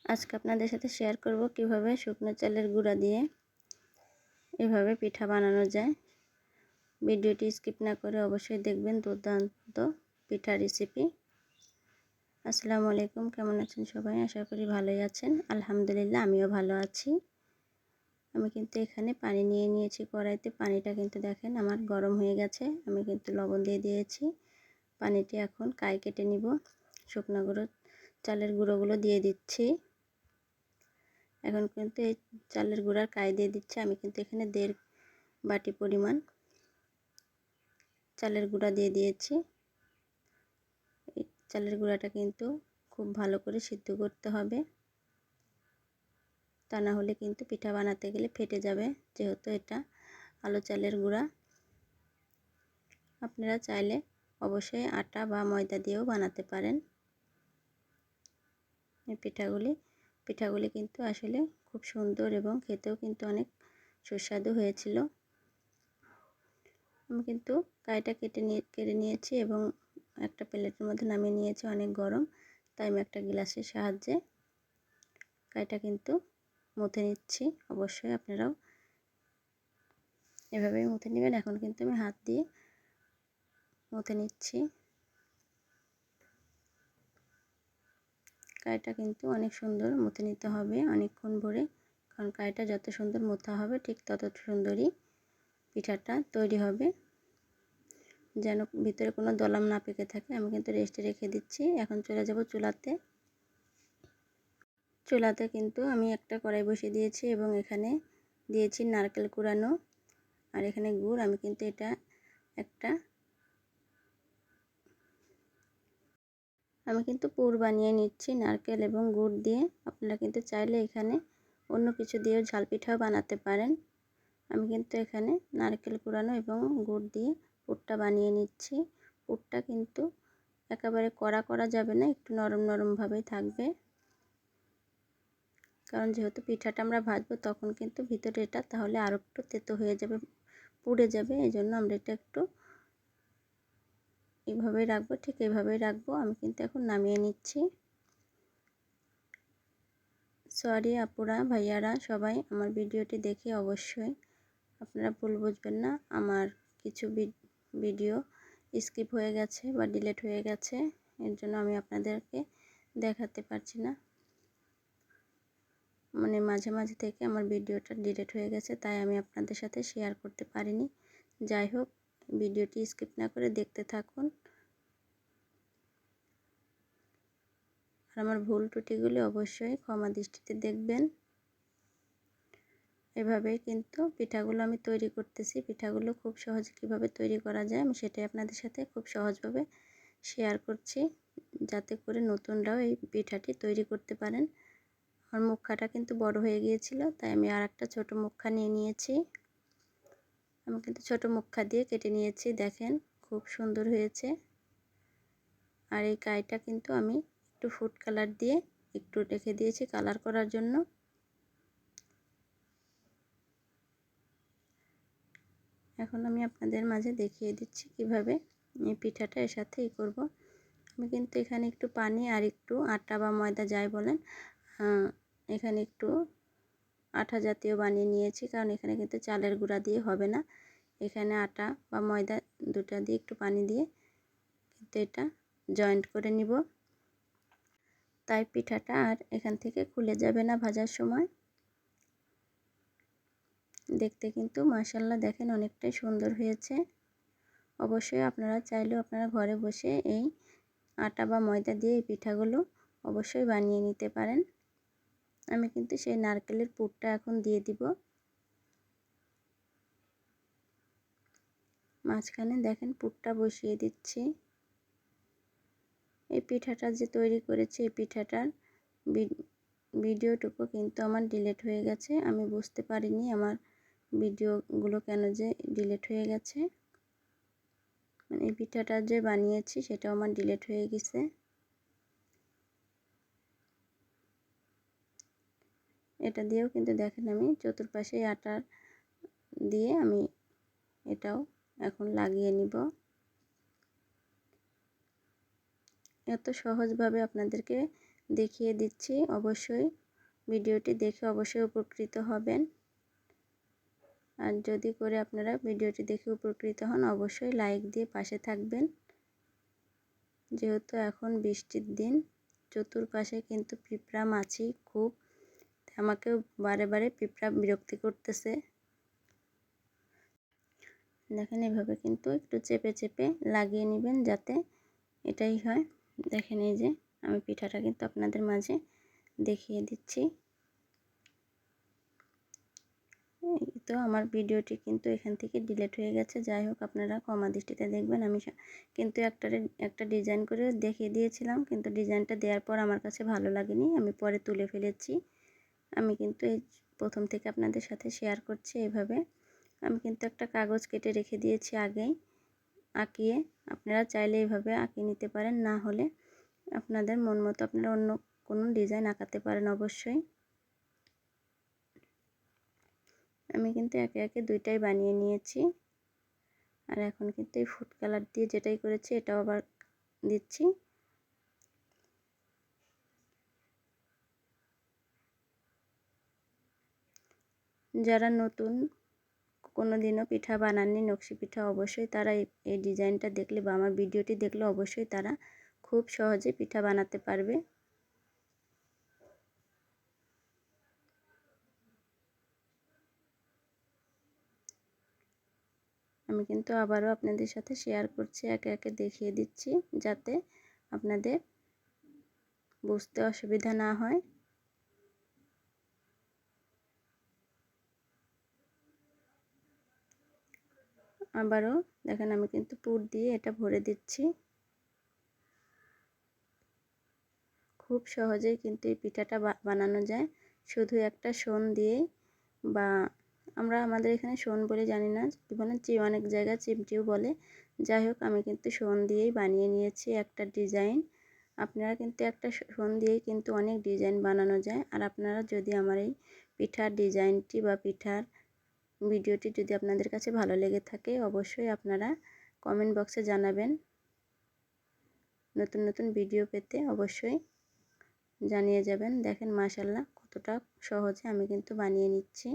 আজকে আপনাদের সাথে শেয়ার করব কিভাবে শুকনো চালের গুঁড়া দিয়ে এভাবে পিঠা বানানো যায়। ভিডিওটি স্কিপ না করে অবশ্যই দেখবেন। দুর্দান্ত পিঠা রেসিপি। আসসালামু আলাইকুম, কেমন আছেন সবাই? আশা করি ভালোই আছেন। আলহামদুলিল্লাহ, আমিও ভালো আছি। আমি কিন্তু এখানে পানি নিয়ে নিয়েছি কড়াইতে। পানিটা কিন্তু দেখেন আমার গরম হয়ে গেছে। আমি কিন্তু লবণ দিয়ে দিয়েছি। পানিটি এখন কাই কেটে নিব। শুকনো চালের গুঁড়োগুলো দিয়ে দিচ্ছি। এখন কিন্তু এই চালের গুঁড়ার কাই দিয়ে দিচ্ছি। আমি কিন্তু এখানে 1.5 বাটি পরিমাণ চালের গুঁড়া দিয়ে দিয়েছি। এই চালের গুঁড়াটা কিন্তু খুব ভালো করে সিদ্ধ করতে হবে, তা না হলে কিন্তু পিঠা বানাতে গেলে ফেটে যাবে, যেহেতু এটা আলো চালের গুঁড়া। আপনারা চাইলে অবশ্যই আটা বা ময়দা দিয়েও বানাতে পারেন। এই পিঠাগুলি কিন্তু আসলে খুব সুন্দর এবং খেতেও কিন্তু অনেক সুস্বাদু হয়েছিল। আমি কিন্তু কাইটা কেটে নিয়েছি এবং একটা প্লেটের মধ্যে নামিয়ে নিয়েছি। অনেক গরম, তাই আমি একটা গ্লাসের সাহায্যে কাইটা কিন্তু মুথে নিচ্ছি। অবশ্যই আপনারাও এভাবেই মুথে নেবেন। এখন কিন্তু আমি হাত দিয়ে মুথে নিচ্ছি। কাইটা কিন্তু অনেক সুন্দর মুথে নিতে হবে অনেকক্ষণ ভরে, কারণ কাইটা যত সুন্দর মোথা হবে ঠিক তত সুন্দরই পিঠাটা তৈরি হবে, যেন ভিতরে কোনো দলাম না পেকে থাকে। আমি কিন্তু রেস্টে রেখে দিচ্ছি। এখন চলে যাব চুলাতে কিন্তু আমি একটা কড়াই বসিয়ে দিয়েছি এবং এখানে দিয়েছি নারকেল কুড়ানো আর এখানে গুড়। আমি কিন্তু এটা আমি কিন্তু পুর বানিয়ে নিচ্ছি নারকেল এবং গুড় দিয়ে। আপনারা কিন্তু চাইলে এখানে অন্য কিছু দিয়েও ঝাল পিঠাও বানাতে পারেন। আমি কিন্তু এখানে নারকেল কুড়ানো এবং গুড় দিয়ে পুরটা বানিয়ে নিচ্ছি। পুরটা কিন্তু একেবারে করা যাবে না, একটু নরম নরমভাবেই থাকবে, কারণ যেহেতু পিঠাটা আমরা ভাজবো তখন কিন্তু ভিতরে এটা তাহলে আরও একটু তেতো হয়ে যাবে, পুড়ে যাবে। এই জন্য আমরা এটা একটু এইভাবেই রাখবো, ঠিক এইভাবেই রাখবো। আমি কিন্তু এখন নামিয়ে নিচ্ছি। সরি আপুরা ভাইয়ারা সবাই, আমার ভিডিওটি দেখে অবশ্যই আপনারা ভুল বুঝবেন না। আমার কিছু ভিডিও স্কিপ হয়ে গেছে বা ডিলিট হয়ে গেছে, এর জন্য আমি আপনাদেরকে দেখাতে পারছি না। মানে মাঝে থেকে আমার ভিডিওটা ডিলিট হয়ে গেছে, তাই আমি আপনাদের সাথে শেয়ার করতে পারিনি। যাই হোক, ভিডিওটি স্কিপ না করে দেখতে থাকুন আর আমার ভুল ত্রুটিগুলি অবশ্যই ক্ষমা দৃষ্টিতে দেখবেন। এভাবেই কিন্তু পিঠাগুলো আমি তৈরি করতেছি। পিঠাগুলো খুব সহজে কিভাবে তৈরি করা যায় আমি সেটাই আপনাদের সাথে খুব সহজভাবে শেয়ার করছি, যাতে করে নতুনরাও এই পিঠাটি তৈরি করতে পারেন। আমার মুখাটা কিন্তু বড় হয়ে গিয়েছিল, তাই আমি আর একটা ছোটো মুখা নিয়ে নিয়েছি। আমি কিন্তু ছোটো মুখা দিয়ে কেটে নিয়েছি। দেখেন খুব সুন্দর হয়েছে। আর এই কাইটা কিন্তু আমি একটু ফুড কালার দিয়ে একটু রেখে দিয়েছি কালার করার জন্য। এখন আমি আপনাদের মাঝে দেখিয়ে দিচ্ছি কিভাবে এই পিঠাটা এর সাথে করব। আমি কিন্তু এখানে একটু পানি আর একটু আটা বা ময়দা যাই বলেন, এখানে একটু আঠা জাতীয় বানিয়ে নিয়েছি, কারণ এখানে কিন্তু চালের গুঁড়া দিয়ে হবে না। এখানে আটা বা ময়দা দুটা দিয়ে একটু পানি দিয়ে কিন্তু এটা জয়েন্ট করে নিব, তাই পিঠাটা আর এখান থেকে খুলে যাবে না ভাজার সময়। দেখতে কিন্তু মাশাআল্লাহ দেখেন অনেকটাই সুন্দর হয়েছে। অবশ্যই আপনারা চাইলেও আপনারা ঘরে বসে এই আটা বা ময়দা দিয়ে এই পিঠাগুলো অবশ্যই বানিয়ে নিতে পারেন। আমি কিন্তু সেই নারকেলের পুরটা এখন দিয়ে দিব। মাঝখানে দেখেন পুরটা বসিয়ে দিচ্ছি। এই পিঠাটা যে তৈরি করেছি, এই পিঠাটার ভিডিওটুকু কিন্তু আমার ডিলিট হয়ে গেছে। আমি বুঝতে পারিনি আমার ভিডিওগুলো কেন যে ডিলিট হয়ে গেছে। মানে এই পিঠাটা যে বানিয়েছি সেটাও আমার ডিলিট হয়ে গেছে। এটা দিয়েও কিন্তু দেখেন আমি চতুর্পাশে আটা দিয়ে আমি এটাও এখন লাগিয়ে নিব। এত সহজভাবে আপনাদেরকে দেখিয়ে দিচ্ছি। অবশ্যই ভিডিওটি দেখে অবশ্যই উপকৃত হবেন। আর যদি করে আপনারা ভিডিওটি দেখে উপকৃত হন অবশ্যই লাইক দিয়ে পাশে থাকবেন। যেহেতু এখন বৃষ্টির দিন, চতুর্পাশে কিন্তু পিঁপড়া মাছি খুব, আমাকেও বারে বারে পিঁপড়া বিরক্তি করতেছে। দেখেন এভাবে কিন্তু একটু চেপে চেপে লাগিয়ে নেবেন যাতে এটাই হয়। দেখেন এই যে আমি পিঠাটা কিন্তু আপনাদের মাঝে দেখিয়ে দিচ্ছি। তো আমার ভিডিওটি কিন্তু এখান থেকে ডিলিট হয়ে গেছে। যাই হোক আপনারা ক্ষমা দৃষ্টিতে দেখবেন। আমি কিন্তু একটা ডিজাইন করে দেখিয়ে দিয়েছিলাম, কিন্তু ডিজাইনটা দেওয়ার পর আমার কাছে ভালো লাগেনি, আমি পরে তুলে ফেলেছি। আমি কিন্তু এই প্রথম থেকে আপনাদের সাথে শেয়ার করছি। এইভাবে আমি কিন্তু একটা কাগজ কেটে রেখে দিয়েছি আগেই আঁকিয়ে। আপনারা চাইলে এইভাবে আঁকিয়ে নিতে পারেন, না হলে আপনাদের মন মতো আপনারা অন্য কোনো ডিজাইন আঁকাতে পারেন অবশ্যই। আমি কিন্তু একে একে দুইটাই বানিয়ে নিয়েছি। আর এখন কিন্তু এই ফুড কালার দিয়ে যেটাই করেছি এটাও আবার দিচ্ছি। যারা নতুন কোনো দিনও পিঠা বানাননি, নকশি পিঠা, অবশ্যই তারা এই ডিজাইনটা দেখলে বা আমার ভিডিওটি দেখলে অবশ্যই তারা খুব সহজে পিঠা বানাতে পারবে। আমি কিন্তু আবারও আপনাদের সাথে শেয়ার করছি, একে একে দেখিয়ে দিচ্ছি যাতে আপনাদের বুঝতে অসুবিধা না হয়। আবারও দেখেন আমি কিন্তু পুর দিয়ে এটা ভরে দিচ্ছি। খুব সহজেই কিন্তু এই পিঠাটা বানানো যায়, শুধু একটা শোন দিয়ে, বা আমরা আমাদের এখানে শোন বলে জানি না, বলেন অনেক জায়গায় চিমটিও বলে। যাই হোক আমি কিন্তু শোন দিয়েই বানিয়ে নিয়েছি একটা ডিজাইন। আপনারা কিন্তু একটা শোন দিয়েই কিন্তু অনেক ডিজাইন বানানো যায়। আর আপনারা যদি আমার এই পিঠার ডিজাইনটি বা পিঠার ভিডিওটি যদি আপনাদের কাছে ভালো লেগে থাকে অবশ্যই আপনারা কমেন্ট বক্সে জানাবেন। নতুন নতুন ভিডিও পেতে অবশ্যই জানিয়ে যাবেন। দেখেন মাশাআল্লাহ কতটা সহজে আমি কিন্তু বানিয়ে নিচ্ছি।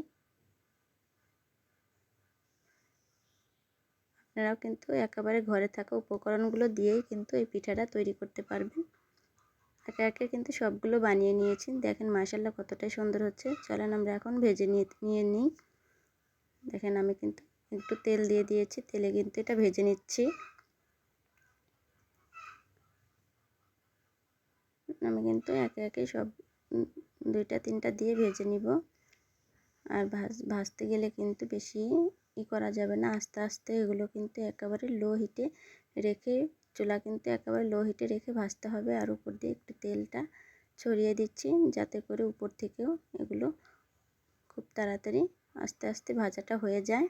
আপনারাও কিন্তু একেবারে ঘরে থাকা উপকরণগুলো দিয়েই কিন্তু এই পিঠাটা তৈরি করতে পারবেন। একে একে কিন্তু সবগুলো বানিয়ে নিয়েছি। দেখেন মাশাআল্লাহ কতটাই সুন্দর হচ্ছে। চলেন আমরা এখন ভেজে নিয়ে নিই। দেখেন আমি কিন্তু একটু তেল দিয়ে দিয়েছি, তেলে কিন্তু এটা ভেজে নিচ্ছি। আমি কিন্তু একে একে সব দুইটা তিনটা দিয়ে ভেজে নিব। আর ভাজতে গেলে কিন্তু বেশি করা যাবে না, আস্তে আস্তে এগুলো কিন্তু একেবারে লো হিটে রেখে, চুলা কিন্তু একেবারে লো হিটে রেখে ভাজতে হবে। আর উপর দিয়ে একটু তেলটা ছড়িয়ে দিচ্ছি যাতে করে উপর থেকেও এগুলো খুব তাড়াতাড়ি আস্তে আস্তে ভাজাটা হয়ে যায়।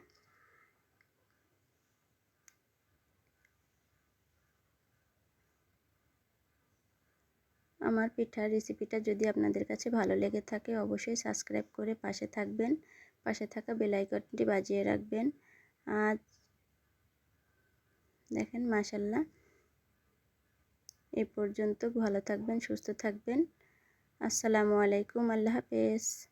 আমার পিঠার রেসিপিটা যদি আপনাদের কাছে ভালো লেগে থাকে অবশ্যই সাবস্ক্রাইব করে পাশে থাকবেন, পাশে থাকা বেল আইকনটি বাজিয়ে রাখবেন। আর দেখেন মাশাআল্লাহ এই পর্যন্ত। ভালো থাকবেন, সুস্থ থাকবেন। আসসালামু আলাইকুম, আল্লাহ হাফেজ।